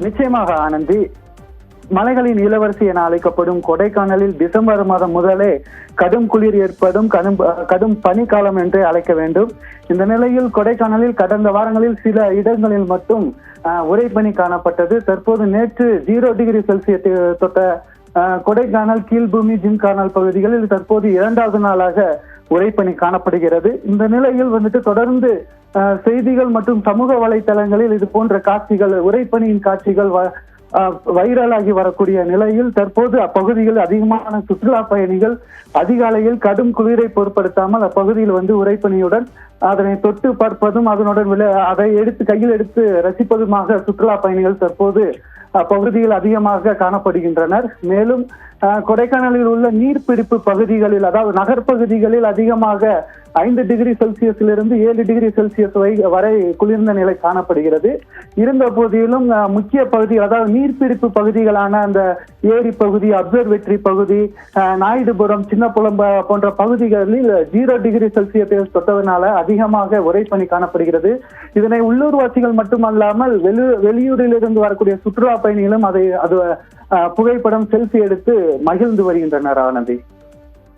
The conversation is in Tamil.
நிச்சயமாக ஆனந்தி, மலைகளின் இளவரசி என அழைக்கப்படும் கொடைக்கானலில் டிசம்பர் மாதம் முதலே கடும் குளிர் ஏற்படும், கடும் பனிக்காலம் என்று அழைக்க வேண்டும். இந்த நிலையில் கொடைக்கானலில் கடந்த வாரங்களில் சில இடங்களில் மட்டும் உறைபனி காணப்பட்டது. தற்போது நேற்று 0°C தொட்ட கொடைக்கானல் கீழ்பூமி ஜிம்கானல் பகுதிகளில் தற்போது 2வது நாளாக உறைபனி காணப்படுகிறது. இந்த நிலையில் தொடர்ந்து செய்திகள் மற்றும் சமூக வலைதளங்களில் இது போன்ற காட்சிகள், உறைபனியின் காட்சிகள் வைரலாகி வரக்கூடிய நிலையில் தற்போது அப்பகுதிகளில் அதிகமான சுற்றுலா பயணிகள் அதிகாலையில் கடும் குளிரை பொருட்படுத்தாமல் அப்பகுதியில் உறைபனியுடன் அதனை தொட்டு பார்ப்பதும் அதனுடன் அதை கையில் எடுத்து ரசிப்பதுமாக சுற்றுலா பயணிகள் தற்போது அப்பகுதியில் அதிகமாக காணப்படுகின்றனர். மேலும் கொடைக்கானலில் உள்ள நீர்பிடிப்பு பகுதிகளில், அதாவது நகர்ப்பகுதிகளில் அதிகமாக 5°C 7°C வரை குளிர்ந்த நிலை காணப்படுகிறது. இருந்த போதிலும் முக்கிய பகுதி, அதாவது நீர்பிடிப்பு பகுதிகளான அந்த ஏரி பகுதி, அப்சர்வேட்டரி பகுதி, நாயுடுபுரம், சின்னப்புலம் போன்ற பகுதிகளில் 0°C தொட்டதனால அதிகமாக உறைபனி காணப்படுகிறது. இதனை உள்ளூர்வாசிகள் மட்டுமல்லாமல் வெளியூரில் இருந்து வரக்கூடிய சுற்றுலா பயணிகளும் புகைப்படம், செல்ஃபி எடுத்து மகிழ்ந்து வருகின்றனர். ஆனந்தி.